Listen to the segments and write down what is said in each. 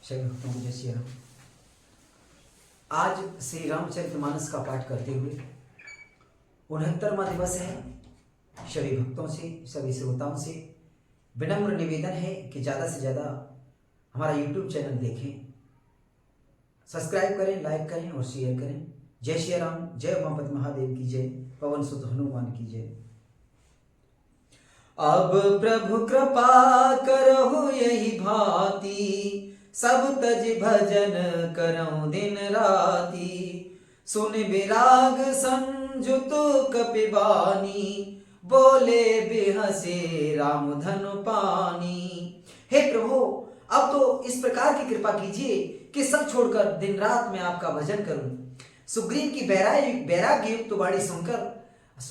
सभी भक्तों को जय श्री राम। आज श्री रामचरितमानस का पाठ करते हुए 69वां दिवस है। सभी भक्तों से, सभी श्रोताओं से विनम्र निवेदन है कि ज़्यादा से ज़्यादा हमारा YouTube चैनल देखें, सब्सक्राइब करें, लाइक करें और शेयर करें। जय श्री राम। जय उमापति महादेव की जय। पवन सुत हनुमान की जय। अब प्रभु कृपा करहु यही भांति, सब तज भजन करऊं दिन राति। सुन विराग संजुत कपिबानी, बोले बेहसे राम धनु पानी। हे प्रभु, अब तो इस प्रकार की कृपा कीजिए कि सब छोड़कर दिन रात मैं आपका भजन करूं। सुग्रीव की बैराग्य युक्त वाणी सुनकर,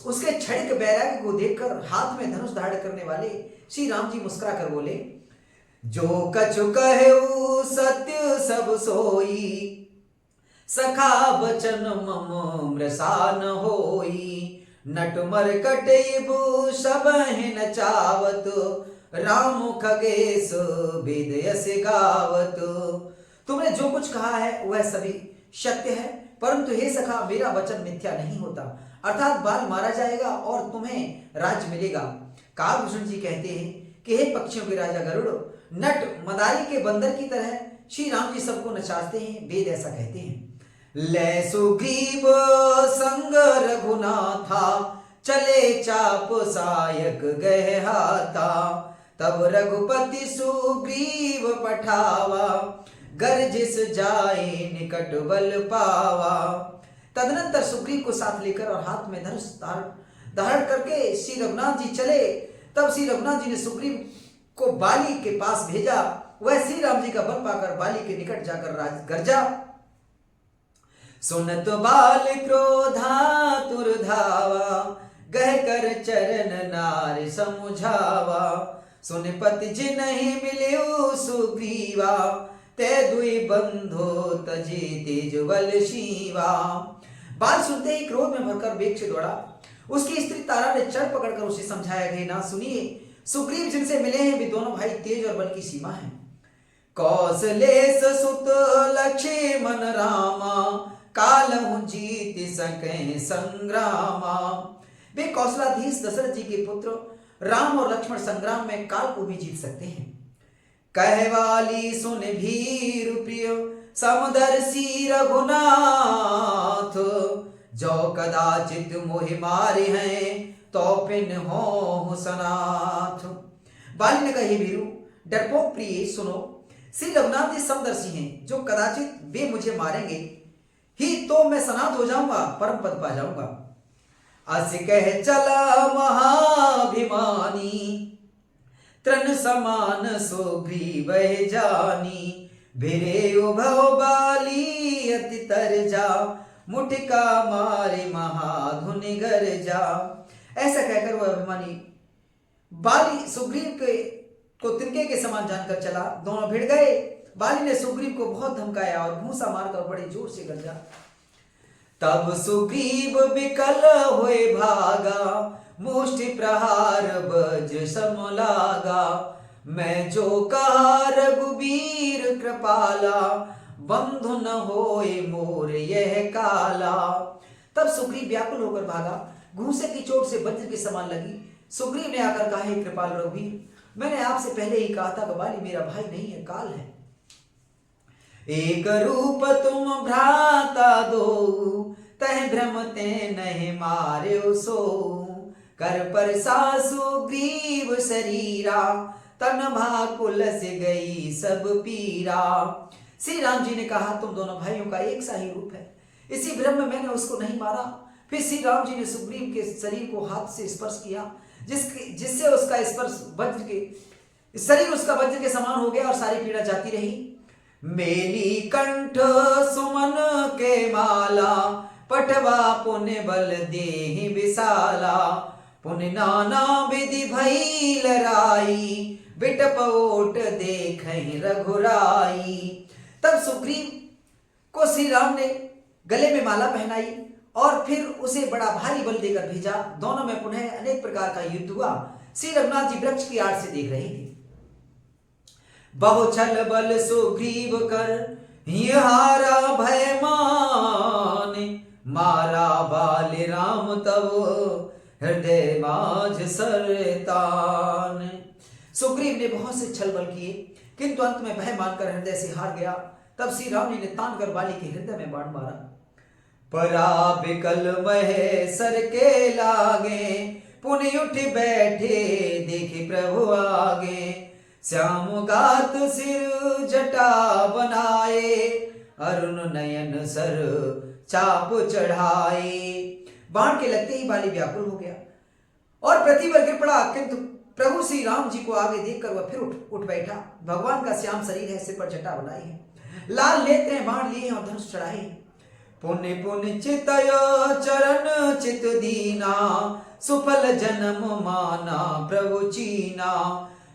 उसके क्षणिक वैराग्य को देखकर हाथ में धनुष धारण करने वाले श्री राम जी मुस्कुरा कर बोले, जो कछु कहु सत्य सब सोई, सखा बचन मम मृषा न होई। नट मरकट इबु सबहि नचावत, राम खगेश वेद यस गावत। तुमने जो कुछ कहा है वह सभी सत्य है, परंतु हे सखा, मेरा वचन मिथ्या नहीं होता। अर्थात बाल मारा जाएगा और तुम्हें राज्य मिलेगा। कालभूषण जी कहते हैं कि हे पक्षियों के राजा गरुड़, नट मदारी के बंदर की तरह श्री राम जी सबको नचाते हैं। वेद ऐसा कहते हैं। ले सुग्रीव संग रघुनाथा, चले चाप सायक गए हाथा। तब रघुपति सुग्रीव पठावा, गर्जिस जाए निकट बल पावा। तदनंतर सुग्रीव को साथ लेकर और हाथ में धनुष धारण करके श्री रघुनाथ जी चले। तब श्री रघुनाथ जी ने सुग्रीव को बाली के पास भेजा। वह श्री राम जी का बल पाकर बाली के निकट जाकर गर्जा। सुनत बाल क्रोधातुर धावा, गह कर चरण नार समुझावा। सुन पति जिनहि मिलियो सुग्रीवा, ते दुई बंधो तजे तेजबल शिवा। बाल सुनते ही क्रोध में भरकर वेग से दौड़ा। उसकी स्त्री तारा ने चढ़ पकड़कर उसे समझाया कि ना सुनिए, सुग्रीव जिनसे मिले हैं वे दोनों भाई तेज और बल की सीमा है। कौशलेश सुत लक्ष्मण रामा, कालहु जीत सके संग्रामा। वे कौशलाधीश दशरथ जी के पुत्र राम और लक्ष्मण संग्राम में काल को भी जीत सकते हैं। कहवाली सुन भीर प्रिय, समदर्शी रघुनाथ। जो कदाचित मोहि मारे हैं, तो पिन हो सनाथ। बाली ने कहा, भीरू डरपोक प्रिय सुनो, श्री रघुनाथ जी समदर्शी हैं, जो कदाचित वे मुझे मारेंगे ही तो मैं सनाथ हो जाऊंगा, परम पद पा जाऊंगा। अस कह चला महाभिमानी, तृण समान सुग्रीव जानी। भिरे उभव बाली अति तरजा, मुठिका मारे महाधुनि गरजा। ऐसा कहकर वह अभिमानी बाली सुग्रीव को तिनके के समान जानकर चला। दोनों भिड़ गए। बाली ने सुग्रीव को बहुत धमकाया और भूसा मारकर बड़े जोर से गरजा। तब सुग्रीव विकल हुए भागा, मुष्टि प्रहार बज्र सम लागा। मैं जो कहा रघुबीर कृपाला, बंधु न होए मोर यह काला। तब सुग्रीव व्याकुल होकर भागा। घूंसे की चोट से वज्र के समान लगी। सुग्रीव ने आकर कहा, हे कृपाल रघुबीर, मैंने आपसे पहले ही कहा था कि बाली मेरा भाई नहीं है, काल है। एक रूप तुम भ्राता दो, तह भ्रम ते नहीं मार्यो सो। कर पर सुग्रीव शरीरा, तन भाकुल से गई सब पीरा। श्री राम जी ने कहा, तुम दोनों भाइयों का एक सा ही रूप है। इसी भ्रम में मैंने उसको नहीं मारा। फिर श्री राम जी ने सुग्रीव के शरीर को हाथ से स्पर्श किया, जिससे उसका स्पर्श शरीर उसका वज्र के समान हो गया और सारी पीड़ा जाती रही। मेली कंठ सुमन के माला, पटवा पुण्य बल देहि विशाला। पुण्य नाना विधि भई लराई, बिटप ओट देखहि रघुराई। तब सुग्रीव को श्री राम ने गले में माला पहनाई और फिर उसे बड़ा भारी बल देकर भेजा। दोनों में पुनः अनेक प्रकार का युद्ध हुआ। श्री रघुनाथ जी वृक्ष की आड़ से देख रहे थे। बहु छल बल सुग्रीव कर ही हारा भय माने, मारा बाल राम तब हृदय माझ सरतान। सुग्रीव ने बहुत से छल बल किए, किंतु अंत में भय मानकर हृदय से हार गया। तब श्री राम ने तान कर बाली के हृदय में बाण मारा। परा बिकल महेश्वर के लागे, पुनि उठ बैठे देखे प्रभु आगे। श्याम गात सिर जटा बनाए, अरुण नयन सर चाप चढ़ाए। बाण के लगते ही बाली व्याकुल हो गया और पृथ्वी पर गिर पड़ा, किंतु प्रभु श्री राम जी को आगे देखकर वह फिर उठ बैठा। भगवान का श्याम शरीर है, सिर पर जटा बनाई है, लाल नेत्र हैं, बाण लिए हैं और धनुष चढ़ाए हैं। पुण्य पुण्य चितय चरण चित दीना, सुफल जन्म माना प्रभु चीना।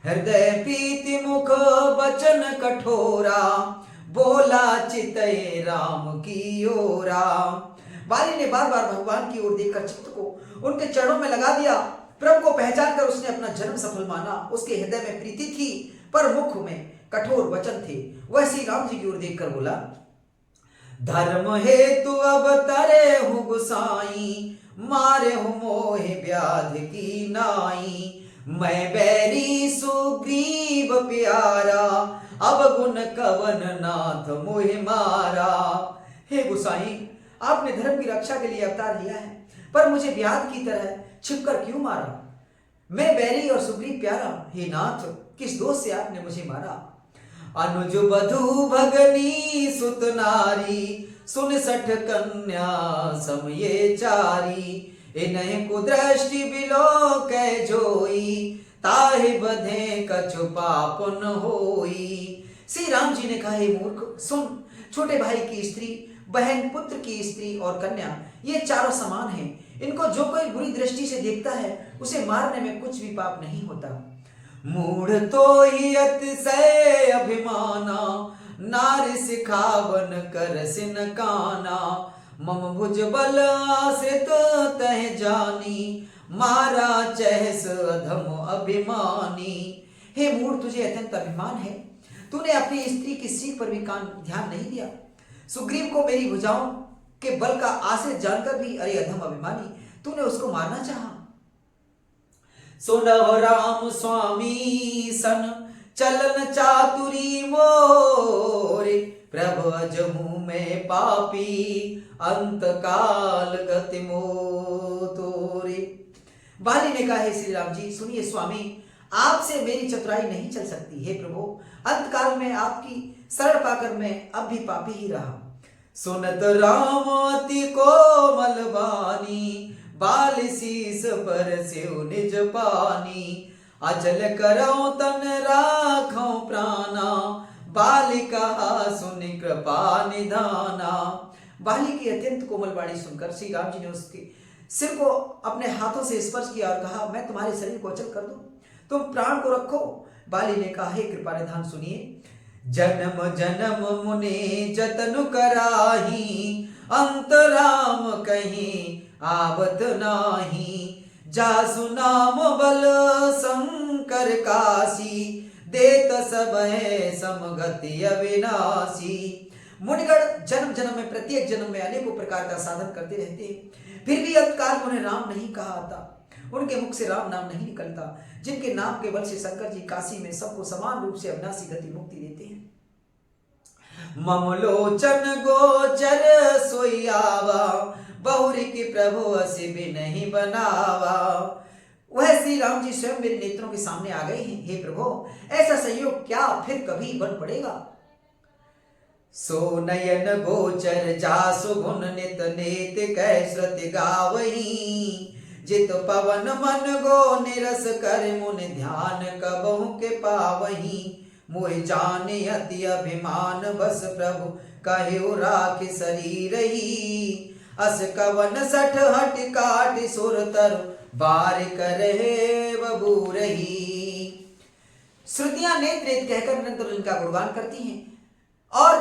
हृदय प्रीति मुख बचन कठोरा, बोला चितय राम की ओरा। बाली ने बार बार भगवान की ओर देखकर चित्त को उनके चरणों में लगा दिया। प्रभु को पहचान कर उसने अपना जन्म सफल माना। उसके हृदय में प्रीति थी पर मुख में कठोर वचन थे। वह श्री राम जी की ओर देखकर बोला, धर्म हेतु अब तरे हूँ गुसाई, मारे हूँ मोहे व्याध की नाई। मैं बैरी सुग्रीव प्यारा, अब गुण कवन नाथ मोहे मारा। हे गुसाई, आपने धर्म की रक्षा के लिए अवतार लिया है, पर मुझे व्याध की तरह छिपकर क्यों मारा? मैं बैरी और सुग्रीव प्यारा, हे नाथ किस दोष से आपने मुझे मारा? अनुज बधु भगनी सुत नारी, सुन सठ कन्या समये चारी। इन्हें कुदृष्टि बिलो कै जोई, ताहि बधे कछु पापन होई। श्री राम जी ने कहा, हे मूर्ख सुन, छोटे भाई की स्त्री, बहन, पुत्र की स्त्री और कन्या, ये चारों समान हैं। इनको जो कोई बुरी दृष्टि से देखता है उसे मारने में कुछ भी पाप नहीं होता। मूढ़ तो ही अतिशय अभिमाना, नारी सिखावन कर सिन काना। मम भुज बल आश्रित तह जानी, मारा चहस अधम अभिमानी। हे मूढ़, तुझे अत्यंत अभिमान है, तूने अपनी स्त्री की सीख पर भी ध्यान नहीं दिया। सुग्रीव को मेरी भुजाओं के बल का आश्रित जानकर भी, अरे अधम अभिमानी, तूने उसको मारना चाहा। सुनव राम स्वामी सन, चलन चातुरी मोरे। प्रभु अजहू में पापी, अंत काल गति मोतोरे। बाली ने कहा, हे श्री राम जी सुनिए स्वामी, आपसे मेरी चतुराई नहीं चल सकती। हे प्रभु, अंत काल में आपकी शरण पाकर मैं अब भी पापी ही रहा। सुनत राम अति कोमल बानी, बाल शीस पर सेव निज पानी। अचल करौ तन राखौ प्राणा, बाली कहा सुनि कृपा निधाना। बाली की अत्यंत कोमल वाणी सुनकर श्री राम जी ने उसके सिर को अपने हाथों से स्पर्श किया और कहा, मैं तुम्हारे शरीर को अचल कर दूं, तुम प्राण को रखो। बाली ने कहा, हे कृपा निधान सुनिए, जन्म जन्म मुने जतन कराही, अंतराम कहीं आवत नाही। जासु नाम बल शंकर काशी, देत सब है समगति अविनाशी। मुनिगण जन्म जन्म में, प्रत्येक जन्म में अनेकों प्रकार का साधन करते रहते हैं, फिर भी अंतकाल में उन्हें राम नहीं कहा आता। उनके मुख से राम नाम नहीं निकलता, जिनके नाम के बल से शंकर जी काशी में सबको समान रूप से अविनाशी गति मुक्ति देते हैं। ममलोचन गोचर सोयावा, बहुरी की प्रभु असी भी नहीं बनावा। वह श्री राम जी स्वयं मेरे नेत्रों के सामने आ गए हैं। हे प्रभु, ऐसा संयोग क्या फिर कभी बन पड़ेगा? सो नयन गोचर जासु गुण नित नेत कै श्रुति गावही। जित पवन मन गो निरस कर मुन ध्यान कबहु के पावही। मोहि जाने अति अभिमान बस प्रभु कहियो राख शरीर ही। अस कवन सठ हट काट सुर तरु बार करे बबूरही। श्रुतियां नेत्र नेत्र कहकर निरंतर इनका गुणगान करती हैं और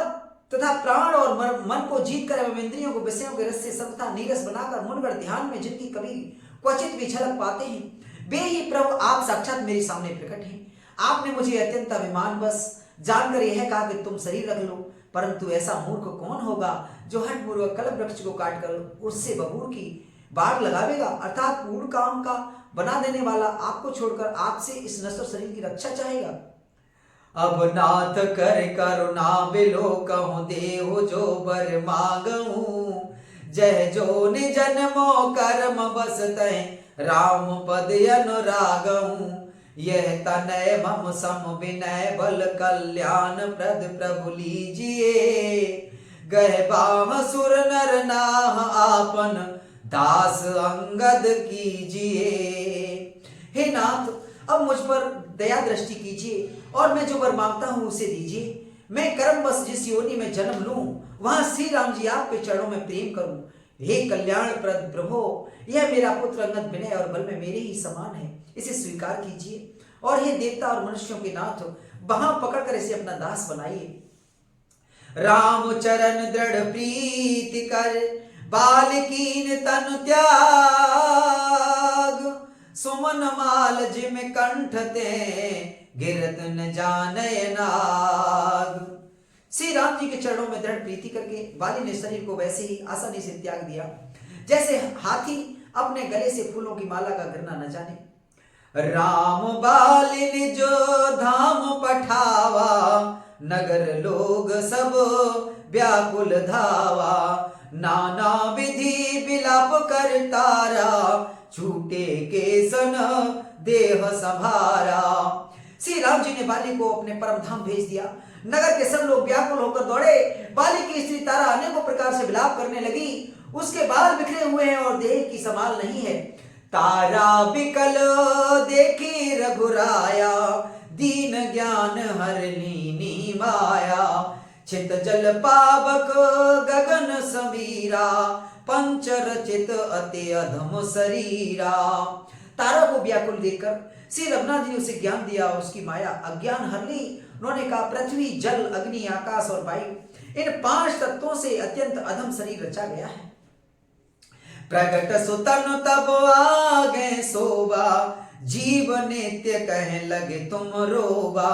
तथा प्राण और मन को जीत कर एवं इंद्रियों को विषयों के रस से सबका नीरस बनाकर मुनगढ़ ध्यान में जिनकी कभी क्वचित भी झलक पाते हैं, वे ही प्रभु आप साक्षात मेरे सामने प्रकट हैं। आपने मुझे अत्यंत अभिमान बस जानकर यह कहा कि तुम शरीर रख लो, परंतु ऐसा मूर्ख कौन होगा जो हठपूर्वक कल्प वृक्ष को काटकर उससे बबूर की बाढ़ लगावेगा, अर्थात पूर्ण काम का बना देने वाला आपको छोड़कर आपसे इस नश्वर शरीर की रक्षा चाहेगा। अब नाथ कर करुणा बिलो कहूँ देहु जो बर मांगू, जय जो निज जन्मो कर्म बस तय राम पद अनुरागऊ, यह तनय मम सम विनय बल कल्याण प्रद प्रभु लीजिए, गह बाह सुर नर नाह आपन दास अंगद कीजिए। हे नाथ, अब मुझ पर दया दृष्टि कीजिए और मैं जो वर मांगता हूं उसे दीजिए। मैं कर्म बस जिस योनि में जन्म लूं वहां श्री राम जी आपके चरणों में प्रेम करूं। हे कल्याण प्रद प्रभो, यह मेरा पुत्र अंगद विनय और बल में मेरे ही समान है, इसे स्वीकार कीजिए और हे देवता और मनुष्यों के नाथ, वहां पकड़कर इसे अपना दास बनाइए। राम चरण दृढ़ प्रीति कर बालकीन तन त्याग, सुमन माल जिम कंठ ते गिरत न जानय नाग। श्री राम जी के चरणों में दृढ़ प्रीति करके बाली ने शरीर को वैसे ही आसानी से त्याग दिया जैसे हाथी अपने गले से फूलों की माला का गिरना न जाने। राम बालिन जो धाम पठावा, नगर लोग सब व्याकुल धावा, नाना विधि विलाप कर तारा, छूटे केसन देह संभारा। श्री राम जी ने बाली को अपने परम धाम भेज दिया। नगर के सब लोग व्याकुल होकर दौड़े। बाली की स्त्री तारा अनेकों प्रकार से विलाप करने लगी। उसके बाल बिखरे हुए हैं और देह की संभाल नहीं है। तारा बिकल देखी रघुराया, दीन ज्ञान हर लीनी माया, चित जल पावक गगन समीरा, पंचरचित अति अधम शरीरा। तारा को व्याकुल देखकर श्री रघुनाथ जी ने उसे ज्ञान दिया और उसकी माया अज्ञान हर ली। उन्होंने कहा, पृथ्वी जल अग्नि आकाश और वायु इन 5 तत्वों से अत्यंत अधम शरीर रचा गया है। प्रगट सुतन तब आगे सोबा, जीव नित्य कह लगे तुम रोबा,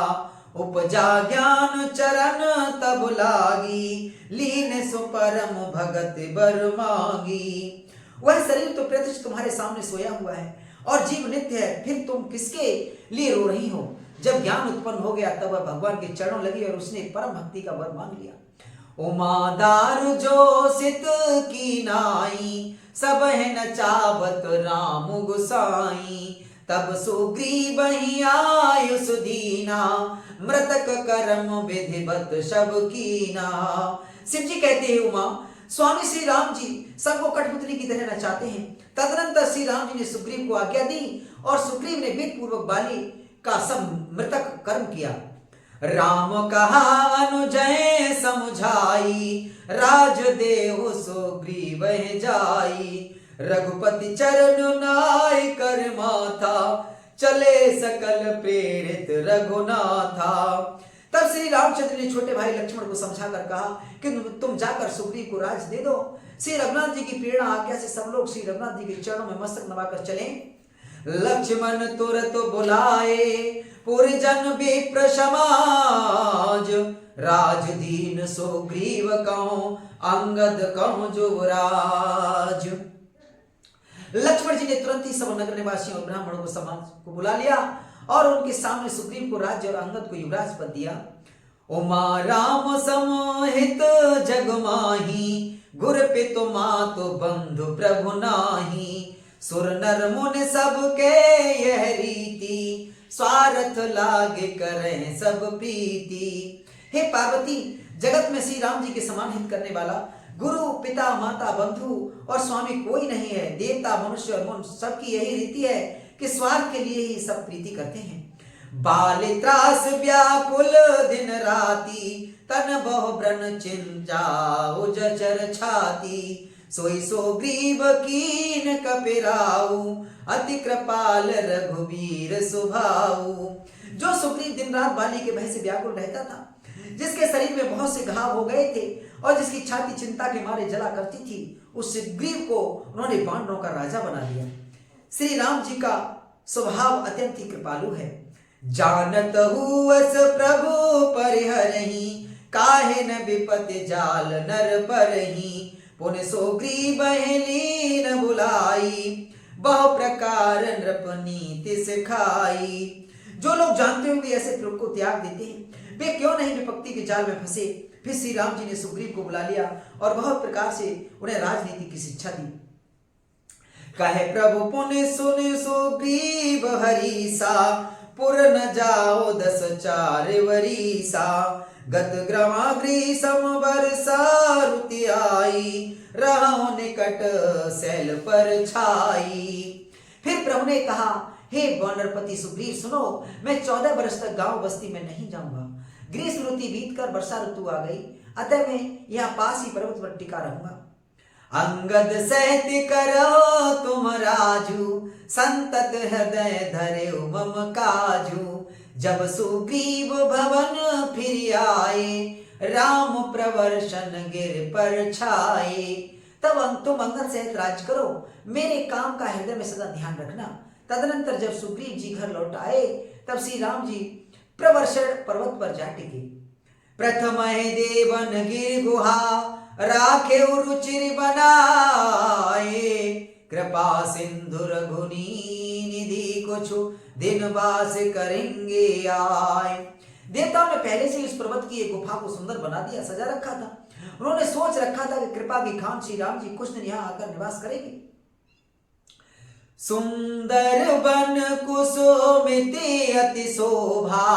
उपजा ज्ञान चरण तब लागी, लीन सुपरम भगत बर मांगी। वह शरीर तो प्रत्यक्ष तुम्हारे सामने सोया हुआ है और जीव नित्य है, फिर तुम किसके लिए रो रही हो? जब ज्ञान उत्पन्न हो गया तब वह भगवान के चरणों लगी और उसने परम भक्ति का वर मांग लिया। उमादार जो सित की नाई, सब है नचावत राम गुसाई, तब सुग्रीव ही आयुष दीना, मृतक कर्म विधिवत शब कीना। शिव जी कहते हैं, उमा स्वामी श्री राम जी सबको कठपुतली की तरह नचाते हैं। तदनंतर श्री राम जी ने सुग्रीव को आज्ञा दी और सुग्रीव ने विधि पूर्वक बाली का सब मृतक कर्म किया। राम कहा अनुजय समझाई, राज देव सुग्रीव जाई, रघुपति चरण नाय कर माथा, चले सकल प्रेरित रघुनाथा। तब श्री रामचंद्र ने छोटे भाई लक्ष्मण को समझाकर कहा कि तुम जाकर सुग्रीव को राज दे दो। श्री रघुनाथ जी की प्रेरणा आज्ञा से सब लोग श्री रघुनाथ जी के चरणों में मस्तक नवाकर चले। लक्ष्मण तुरत बुलाए पुरजन विप्र समाज, राज दीन सुग्रीव कहूं अंगद कहूं युवराज। लक्ष्मण जी ने तुरंत ही सब नगर निवासियों और ब्राह्मणों को समाज को बुला लिया और उनके सामने सुग्रीव को राज्य और अंगद को युवराज पद दिया। उमा राम समहित जग माही, गुर पितु मातु बंधु प्रभु नाही, सुर नर मुनि सबके यह रीति, स्वार्थ लागे करें सब प्रीति। हे पार्वती, जगत में श्री राम जी के समान हित करने वाला गुरु पिता माता बंधु और स्वामी कोई नहीं है। देवता मनुष्य और मुनि सबकी यही रीति है कि स्वार्थ के लिए ही सब प्रीति करते हैं। बाल त्रास व्याकुल दिन राती, तन बहु व्रण चिंता उजचर छाती, सोई सुग्रीव कीन कपिराऊ, अति कृपाल रघुवीर सुभाऊ। जो सुग्रीव दिन रात बाली के भय से व्याकुल रहता था, जिसके शरीर में बहुत से घाव हो गए थे और जिसकी छाती चिंता के मारे जला करती थी, उस सुग्रीव को उन्होंने पांडवों का राजा बना दिया। श्री राम जी का स्वभाव अत्यंत ही कृपालु है। जानत हुअस प्रभु परिहरहि, काहे न विपति जाल नर परहि। पुन सुग्रीव लीन बुलाई, बहु प्रकार नृपनीति सिखाई। जो लोग जानते हुए भी ऐसे प्रभु को त्याग देते हैं, वे क्यों नहीं विपत्ति के जाल में फंसे। फिर श्री राम जी ने सुग्रीव को बुला लिया और बहुत प्रकार से उन्हें राजनीति की शिक्षा दी। कहे प्रभु पुन सुन सुग्रीव हरीसा, पुर न जाओ 10 4 वरीसा। गत ग्रमाग्री समवर्षा रुति आई, रहो निकट सैल पर छाई। फिर प्रभु ने कहा, हे वानरपति सुग्रीव सुनो, मैं 14 वर्ष तक गांव बस्ती में नहीं जाऊंगा। ग्रीष्म ऋतु बीतकर वर्षा ऋतु आ गई, अतः मैं यहाँ पास ही पर्वत पर टिका रहूंगा। अंगद सहित करो तुम राजू, संतत हृदय धरे मम काजू। जब सुग्रीव भवन फिर आए, राम प्रवर्षन गिर पर छाए। तब तुम अंगद सहित राज करो, मेरे काम का हृदय में सदा ध्यान रखना। तदनंतर जब सुग्रीव जी घर लौट आए, तब श्री राम जी प्रवर्षण पर्वत पर जा टिके। प्रथम देवन गिर गुहा, राखे रुचिर बनाए। कृपा सिंधु रघुनी निधि, कुछ दिन वास करेंगे आए। देवताओं ने पहले से इस पर्वत की एक गुफा को सुंदर बना दिया, सजा रखा था। उन्होंने सोच रखा था कि कृपा की खान श्री राम जी कुछ दिन यहाँ आकर निवास करेंगे। सुंदर वन कुसुमिति अति शोभा,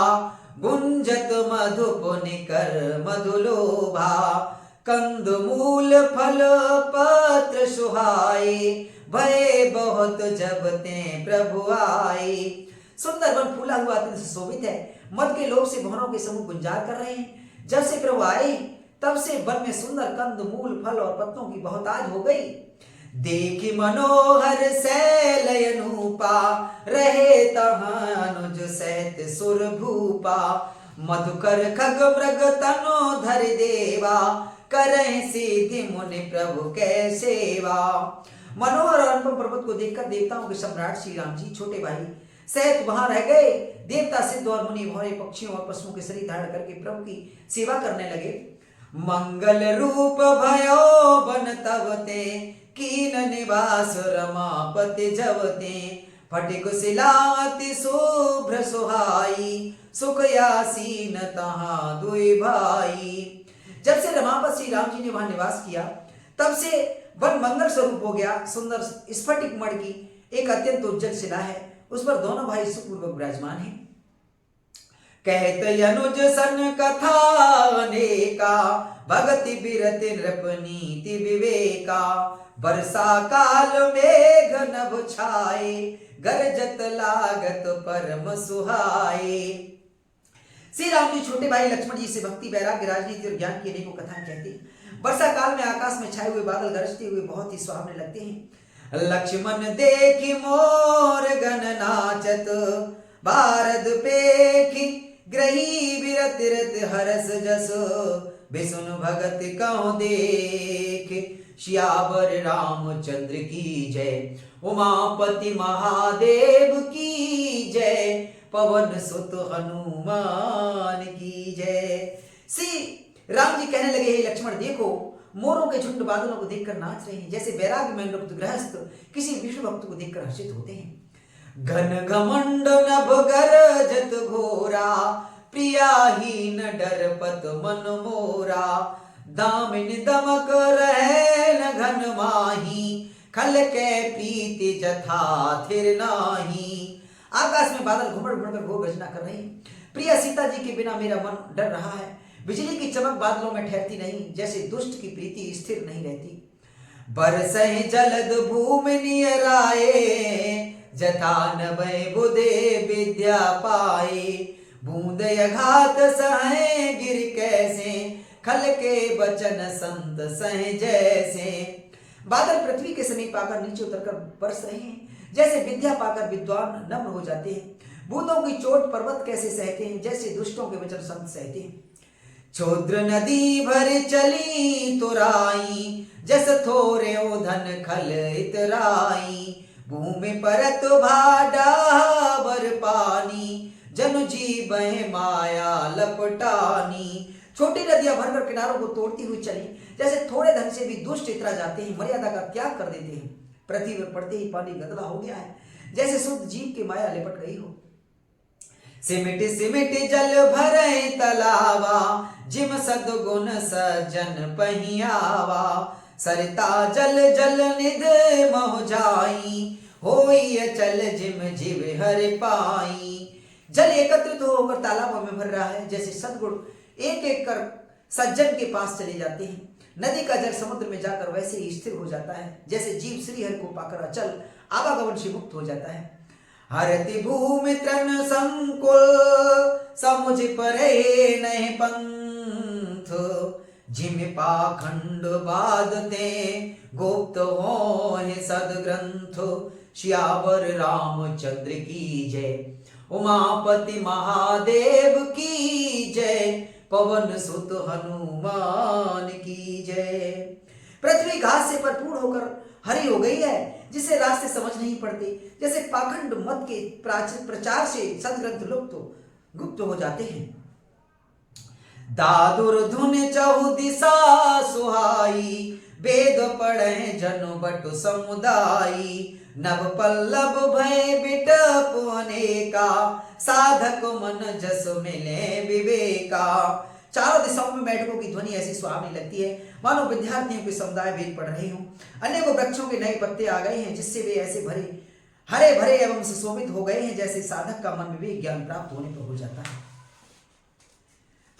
गुंजत मधुप निकर मधुलोभा। कंद मूल फल पत्र सुहाए, भय बहुत जब ते प्रभु आए। सुंदर वन फूला हुआ अत्यंत सुशोभित है, मध के लोभ से भवनों के समूह गुंजार कर रहे हैं। जब से प्रभु आए तब से वन में सुंदर कंद मूल फल और पत्तों की बहुतायत हो गई। देखी मनोहर शैलयनूपा, रहे तहाँ अनुज सहित सुर भूपा। मधुकर खग मृग तनो धर देवा, करहि सिद्धि मुनि प्रभु कै सेवा। मनोहर और अनुपम पर्वत को देखकर देवताओं के सम्राट श्री राम जी छोटे भाई सहित वहां रह गए। देवता सिद्ध और मुनि भौरे पक्षियों और पशुओं के शरीर धारण करके प्रभु की सेवा करने लगे। मंगल रूप भयो बन तवते, कीन निवास रमापति जवते। फटिक शिला अति शुभ्र सुहाई, सुख यासीन तहाँ दुई भाई। जब से रमापत श्री राम जी ने वहां निवास किया, तब से वन मंगल स्वरूप हो गया। सुंदर स्फटिक मणि की एक अत्यंत उज्जवल शिला है, उस पर दोनों भाई सुखपूर्वक विराजमान हैं। कहत अनुज सन कथा अनेका, भगति बिरति नृप नीति विवेका। वर्षा काल मेघ नभ छाए, गरजत लागत परम सुहाए। श्री राम जी छोटे भाई लक्ष्मण जी से भक्ति, वैराग्य, राजनीति और ज्ञान की अनेकों कथाएं कहते हैं। वर्षा काल में आकाश में छाए हुए बादल गरजते हुए बहुत ही सुहावने लगते हैं। लक्ष्मण देखी मोर गण नाचत, भारत पेखी ग्रही विरत रत हरस जस। बिसुन भगत कहो देख, श्यावर रामचंद्र की जय। उमापति महादेव की जय, पवन सुत हनुमान की जय। श्री राम जी कहने लगे, हे लक्ष्मण देखो, मोरों के झुंड बादलों को देखकर नाच रहे हैं, जैसे वैराग्य में नियुक्त गृहस्थ किसी विष्णु भक्त को देखकर हर्षित होते हैं। घन घमंड नभ गरजत घोरा, प्रियाहीन डरपत मन मोरा। दामिन दमक रहे न घन माही, खल के प्रीति जथा थिर नाही। आकाश में बादल घुमड़ घुमड़ कर घोर गर्जना कर रहे हैं। प्रिया सीता जी के बिना मेरा मन डर रहा है। बिजली की चमक बादलों में ठहरती नहीं, जैसे दुष्ट की प्रीति स्थिर नहीं रहती। बरसहि जलद भूमि नियराए, जथा नभय बुधे विद्या पाए। बूंद अघात सहे गिर कैसे, खल के बचन संत सहे जैसे। बादल पृथ्वी के समीप आकर नीचे उतरकर बरस रहे हैं, जैसे विद्या पाकर विद्वान नम्र हो जाते हैं। बूंदों की चोट पर्वत कैसे सहते हैं, जैसे दुष्टों के वचन संत सहते हैं। क्षुद्र नदी भर चली तुराई, जस थोरे धन खल इतराई। भूमि परत भाडा बर पानी, जनु जीवहि माया लपटानी। छोटी नदियां भरकर किनारों को तोड़ती हुई चली, जैसे थोड़े धन से भी दुष्ट इतरा जाते हैं, मर्यादा का त्याग कर देते हैं। पृथ्वी पर पड़ते ही पानी गंदला हो गया है, जैसे शुद्ध जीव की माया लिपट गई हो। सिमिट सिमिट जल भरे तलावा, जिम सद्गुण सज्जन पहियावा। सरिता जल जल निध मह जाई, होई अचल जिम जीव हर पाई। जल एकत्रित होकर तालाबों में भर रहा है, जैसे सद्गुण एक एक कर सज्जन के पास चले जाते हैं। नदी का जल समुद्र में जाकर वैसे ही स्थिर हो जाता है, जैसे जीव श्री हरि को पाकर अचल आवागमन से मुक्त हो जाता है। हरति भूमि तृण संकुल, समुझ परे नहीं पंथ। जिम पाखंड बाधते, गुप्त हो सदग्रंथ। श्यावर रामचंद्र की जय, उमापति महादेव की जय। पवन सुत हनुमान की जय। पृथ्वी घास से भरपूर होकर हरी हो गई है, जिसे रास्ते समझ नहीं पड़ते, जैसे पाखंड मत के प्रचार से सदग्रंथ गुप्त हो जाते हैं। दादुर धुन चहु दिशा सुहाई, वेद पढ़े जनु बटु समुदायी। नव पल्लव भय बिटप अनेका, साधक मन जस मिले विवेका। चारों दिशाओं में मेढकों की ध्वनि ऐसी सुहावनी लगती है, मानो विद्यार्थियों के समुदाय वेद पढ़ रहे हों। अनेकों वृक्षों के नए पत्ते आ गए हैं, जिससे वे ऐसे हरे भरे एवं सुशोभित हो गए हैं, जैसे साधक का मन विवेक ज्ञान प्राप्त होने पर हो जाता है।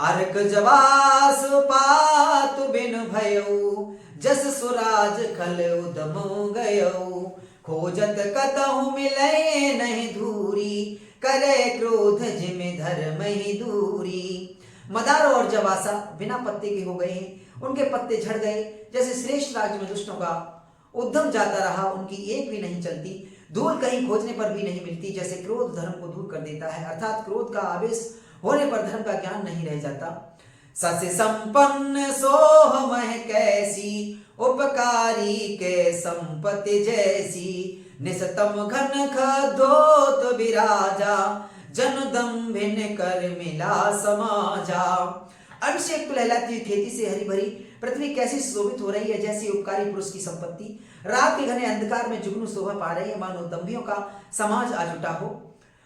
अर्क जवास पातु बिन भयऊ, जस सुराज खल उदम गयऊ। खोजत कतहु मिले नहीं धूरी, करे क्रोध जिमि धर्म ही दूरी। मदार और जवासा बिना पत्ते के हो गए हैं, उनके पत्ते झड़ गए, जैसे श्रेष्ठ राज्य में दुष्टों का उद्यम जाता रहा, उनकी एक भी नहीं चलती। धूल कहीं खोजने पर भी नहीं मिलती, जैसे क्रोध धर्म को दूर कर देता है, अर्थात क्रोध का आवेश होने पर धर्म का ज्ञान नहीं रह जाता। सस संपन्न सोह मह कैसी, उपकारी के संपत्ति जैसी। निसतम घन खधोत विराजा, जन दम्भिन कर मिला समाजा। अभिषेक तो लहलाती हुई खेती से हरी भरी पृथ्वी कैसी शोभित हो रही है, जैसे उपकारी पुरुष की संपत्ति। रात के घने अंधकार में जुगनू शोभा पा रही है, मानो दम्भियों का समाज आ जुटा हो।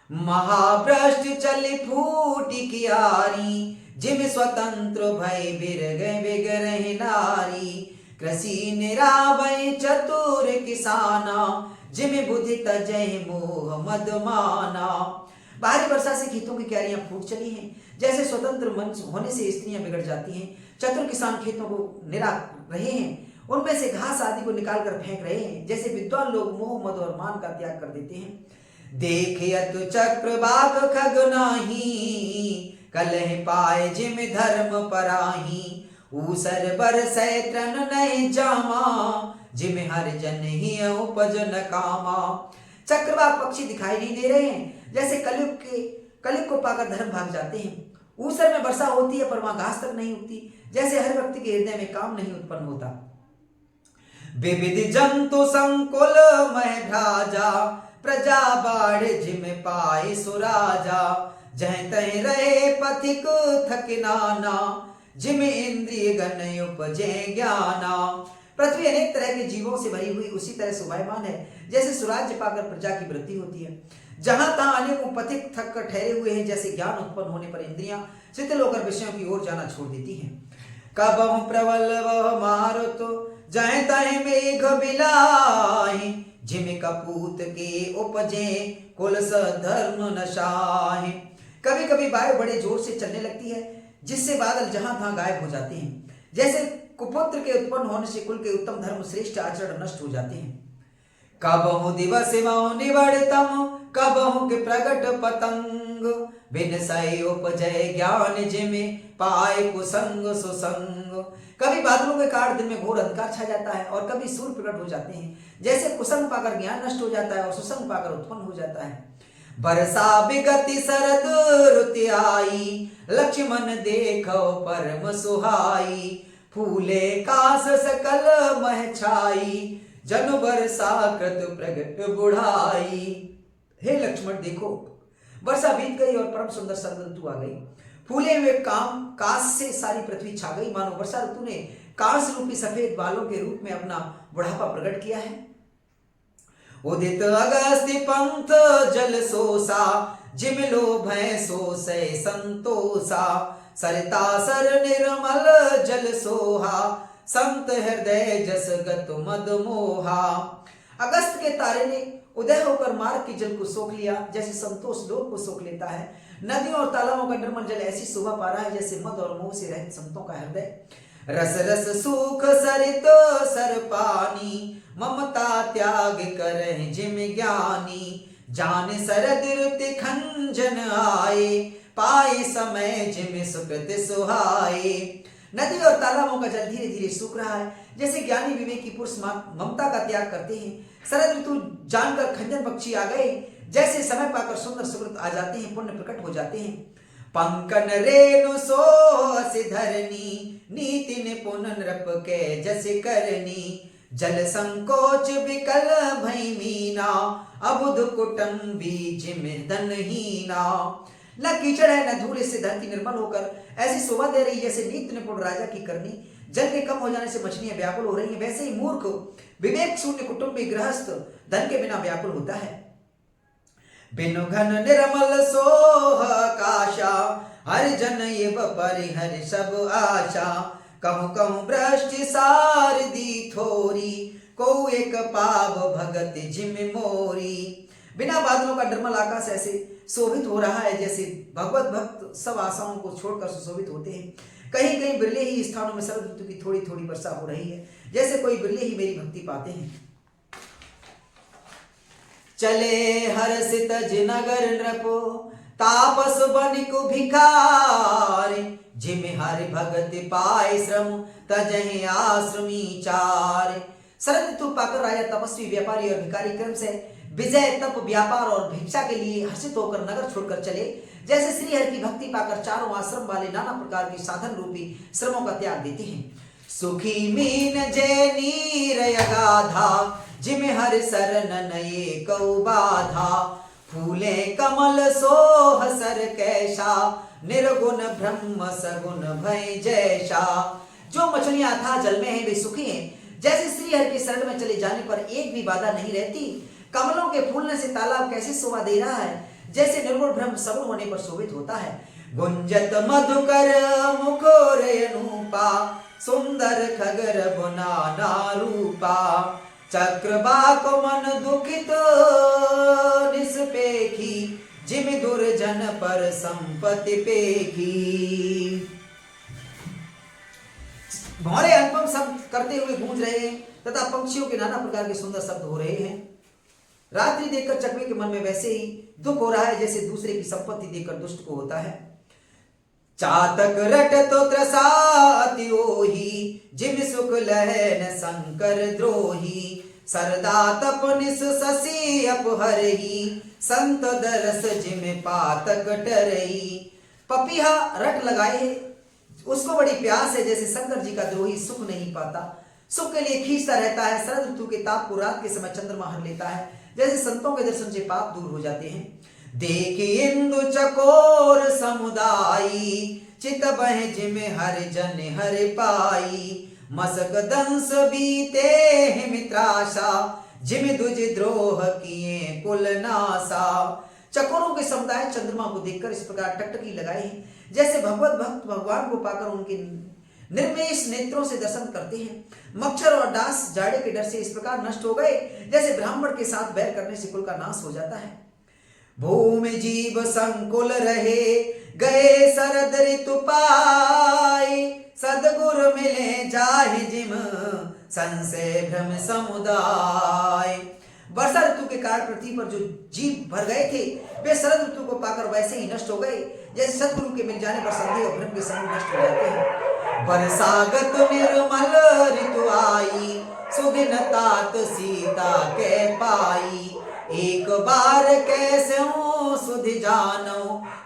महाभ्रष्ट चली फूटी कियारी, जिम स्वतंत्र भय बिगरहि नारी। कृषि निरावय चतुर किसाना, जिम बुद्धि तजहि मोह मद माना। भारी वर्षा से खेतों की क्यारियां फूट चली हैं, जैसे स्वतंत्र मन होने से स्त्रियां बिगड़ जाती हैं। चतुर किसान खेतों को निरा रहे हैं, उनमें से घास आदि को निकाल कर फेंक रहे हैं, जैसे विद्वान लोग मोह मद और मान का त्याग कर देते हैं। देखियत चक्र बाग खग नाही, कलह पाए जिम धर्म पराही। ऊसर बरसै तृण नहीं जामा, जिम हर जन ही उपजन कामा। चक्रवाक पक्षी दिखाई नहीं दे रहे हैं, जैसे कलयुग को पाकर धर्म भाग जाते हैं। ऊसर में वर्षा होती है, पर वहां घास तक नहीं उगती, जैसे हर व्यक्ति के हृदय में काम नहीं उत्पन्न होता। विविध जंतु संकुल मह भ्राजा, प्रजा बाढ़ जिम पाए सुराजा। जह तह रहे पथिक थकिनाना, जिम इंद्रिय गण उपजे ज्ञाना। पृथ्वी अनेक तरह के जीवों से भरी हुई उसी तरह शोभायमान है, जैसे सुराज्य पाकर प्रजा की वृद्धि होती है। जहां तहां अनेकों पथिक थक कर ठहरे हुए हैं, जैसे ज्ञान उत्पन्न होने पर इंद्रियां शिथिल होकर विषयों की ओर जाना छोड़ देती हैं। कबहु प्रबल वह मारुत, जह तह मेघ बिलाहि। जिम कपूत के उपजे कुल धर्म नशाहि। कभी कभी वायु बड़े जोर से चलने लगती है, जिससे बादल जहां तहां गायब हो जाते हैं, जैसे कुपुत्र के उत्पन्न होने से कुल के उत्तम धर्म श्रेष्ठ आचरण नष्ट हो जाते हैं। कबहु दिवस मौ निवर्तम, कबहु के प्रगट पतंग। बिन सै उपजय ज्ञान जिमे, पाए कुसंग सुसंग। कभी बादलों के कारण दिन में घोर अंधकार छा जाता है, और कभी सूर्य प्रकट हो जाते हैं, जैसे कुसंग पाकर ज्ञान नष्ट हो जाता है और सुसंग पाकर उत्पन्न हो जाता है। बरसा बिगति शरद रुति आई, लक्ष्मण देखो परम सुहाई। फूले कास सकल मह छाई, जनु बरसा कृत प्रगट बुढ़ाई। हे लक्ष्मण देखो, वर्षा बीत गई और परम सुंदर शरद ऋतु आ गई। फूले हुए काम काश से सारी पृथ्वी छा गई, मानो वर्षा ऋतु ने काश रूपी सफेद बालों के रूप में अपना बुढ़ापा प्रकट किया है। उदित अगस्त्य पंथ जल सोसा, जिम लोभ सोसै संतोषा। सरिता सर निर्मल जल सोहा, संत हृदय जस गत मद मोहा। अगस्त के तारे ने उदय होकर मार्ग के जल को सोख लिया, जैसे संतोष लोक को सोख लेता है। नदियों और तालाबों का निर्मल जल ऐसी शोभा पा रहा है जैसे मद और मोह से रहित संतों का हृदय। रस रस सूख सरित सर पानी, ममता त्याग करहि जिम ज्ञानी। जान शरद ऋतु खंजन आए, पाए समय जिम सुकृत सुहाए। नदी और तालाबों का जल धीरे धीरे सूख रहा है, जैसे ज्ञानी विवेकी पुरुष ममता का त्याग करते हैं। शरद ऋतु जानकर खंजन पक्षी आ गए, जैसे समय पाकर सुंदर सुकृत आ जाते हैं, पुण्य प्रकट हो जाते हैं। पंकन रेणु सोहस धरनी, नीति निपुण नृप के जस करनी। जल संकोच विकल भई मीना, अबुध कुटुंबी जिम धनहीना। न कीचड़ है न धूल, से धरती निर्मल होकर ऐसी शोभा दे रही जैसे नीति निपुण राजा की करनी। जल के कम हो जाने से मछलियां व्याकुल हो रही हैं, वैसे ही मूर्ख विवेक शून्य कुटुंबी गृहस्थ धन के बिना व्याकुल होता है। बिनु घन निर्मल सोह काशा, हर जन ये परिहर सब आशा। कहूँ कहूँ भ्रष्ट सार दी थोरी, को एक पाव भगत जिम मोरी। बिना बादलों का निर्मल आकाश ऐसे शोभित हो रहा है जैसे भगवत भक्त सब आशाओं को छोड़कर सुशोभित होते हैं। कहीं कहीं बिरले ही स्थानों में शरद ऋतु की थोड़ी थोड़ी वर्षा हो रही है, जैसे कोई बिरले ही मेरी भक्ति पाते हैं। चले हर्षित जिनगर नृपो, तापस बनिक भिखार। जिम हरि भगत पाए श्रम, तजहि आश्रमी चार। शरद ऋतु पाकर राजा तपस्वी व्यापारी और भिखारी क्रम से विजय तप व्यापार और भिक्षा के लिए हर्षित होकर नगर छोड़कर चले, जैसे श्री हरि की भक्ति पाकर चारों आश्रम वाले नाना प्रकार के साधन रूपी श्रमों का त्याग देते हैं। सुखी मीन जय नीर अगाधा, जिम हर शरण नये कौ बाधा। फूले कमल सोह सर कैसा, निर्गुण ब्रह्म सगुण भय जैसा। जो मछलियां अथाह जल में हैं वे सुखी हैं, जैसे श्री हरि के शरण में चले जाने पर एक भी बाधा नहीं रहती। कमलों के फूलने से तालाब कैसे शोभा दे रहा है, जैसे निर्गुण ब्रह्म सगुण होने पर शोभित होता है। गुंजत मधुकर मुखोर अनूपा, सुंदर खगर बुना नारूपा। चक्रवाक मन दुखित निस्पेखी, जिम दुर्जन पर संपत्ति पेखी। भौरे अनुपम शब्द करते हुए गूंज रहे हैं तथा पंक्षियों के नाना प्रकार के सुंदर शब्द हो रहे हैं। रात्रि देखकर चकवे के मन में वैसे ही दुख हो रहा है जैसे दूसरे की संपत्ति देखकर दुष्ट को होता है। चातक रट तो त्रसाति ओही, जिम सुख लहन शंकर द्रोही। सरदा तपनिस ससी अपहरही, संत दरस जिम पातक टरही। पपीहा रट लगाए, उसको बड़ी प्यास है, जैसे शंकर जी का द्रोही सुख नहीं पाता, सुख के लिए खींचता रहता है। शरद ऋतु के ताप को रात के समय चंद्रमा हर लेता है, जैसे संतों के दर्शन से पाप दूर हो जाते हैं। देखी इंदु चकोर समुदायी, चित बह जिम हर जन हर पाई। मसक दंस बीते मित्राशा, जिम दुज द्रोह किए कुल नासा। चकोरों के समुदाय चंद्रमा को देखकर इस प्रकार टकटकी लगाए हैं, जैसे भगवत भक्त भगवान को पाकर उनके निर्मेश नेत्रों से दर्शन करते हैं। मच्छर और डांस जाड़े के डर से इस प्रकार नष्ट हो गए, जैसे ब्राह्मण के साथ बैर करने से कुल का नाश हो जाता है। भूमि जीव संकुल रहे, गए शरद ऋतु पाए। सदगुरु मिले जाहि जिम, संशय भ्रम समुदाय। वर्षा ऋतु के कारण पृथ्वी पर जो जीव भर गए थे वे शरद ऋतु को पाकर वैसे ही नष्ट हो गए, जैसे सदगुरु के मिल जाने पर संदेह और भ्रम के समूह नष्ट हो जाते हैं। बरसागत निर्मल ऋतु आई, सुदिन तात सीता के पाई। एक बार कैसे हूँ सुध जानो,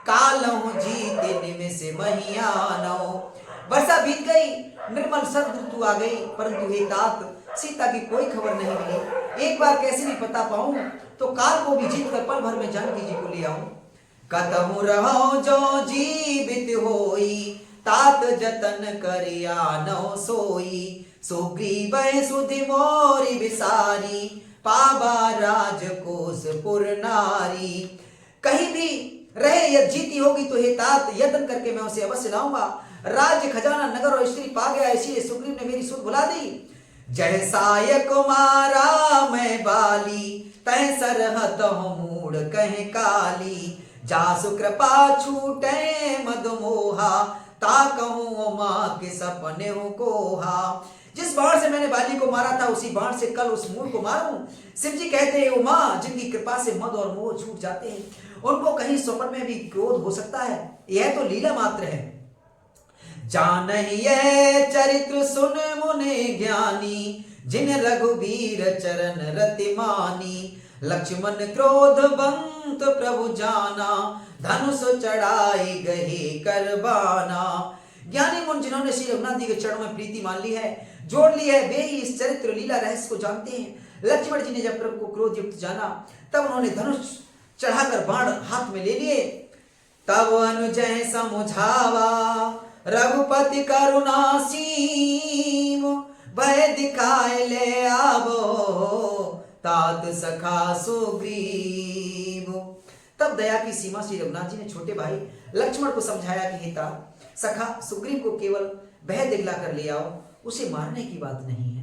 कालहु जीत निमिष महियानो। वर्षा बीत गई, निर्मल शरद ऋतु आ गई, परंतु हे तात सीता की कोई खबर नहीं मिली। एक बार कैसे नहीं पता पाऊं, तो काल को भी जीत कर पल भर में जानकी जी को ले आऊं। कतहु रहो जो जीवित होई, तात जतन करिया न सोई। सुग्रीव सुधि मोरी विसारी, पाबा राजकोष पुर नारी। कहीं भी रहे या जीती होगी तो हे तात यत्न करके मैं उसे अवश्य लाऊंगा। राज्य खजाना नगर और स्त्री पा गया, इसीलिए सुग्रीव ने मेरी सुध भुला दी। जय साय कुमारा मैं बाली, तय सरहत मूड कहे काली। जासु कृपा छूटे मद मोहा, ताकहूं मां के सपने कोहा। जिस बाण से मैंने बाली को मारा था उसी बाण से कल उस मूड को मारूं। शिव जी कहते हैं उमा जिनकी कृपा से मद और मोह छूट जाते हैं, उनको कहीं स्वप्न में भी क्रोध हो सकता है, यह तो लीला मात्र है। जानहि यह चरित्र सुन मुने ज्ञानी, जिन रघुबीर चरण रति मानी। लक्ष्मण क्रोध बंत प्रभु जाना, धनुष चढ़ाई गहे करबाना। ज्ञानी मुन जिन्होंने श्री रघुनाथ जी के चरणों में प्रीति मान ली है, जोड़ ली है, वे ही इस चरित्र लीला रहस्य को जानते हैं। लक्ष्मण जी ने जब प्रभु को क्रोध युक्त जाना तब उन्होंने धनुष चढ़ाकर बाण हाथ में ले लिए। तब अनुजय समुझावा, रघुपति करुणा सीम। भय दिखाए ले आवो, तात सखा सुग्रीव। तब दया की सीमा श्री रघुनाथ जी ने छोटे भाई लक्ष्मण को समझाया कि हे तात, सखा सुग्रीव को केवल भय दिखला कर ले आओ, उसे मारने की बात नहीं है।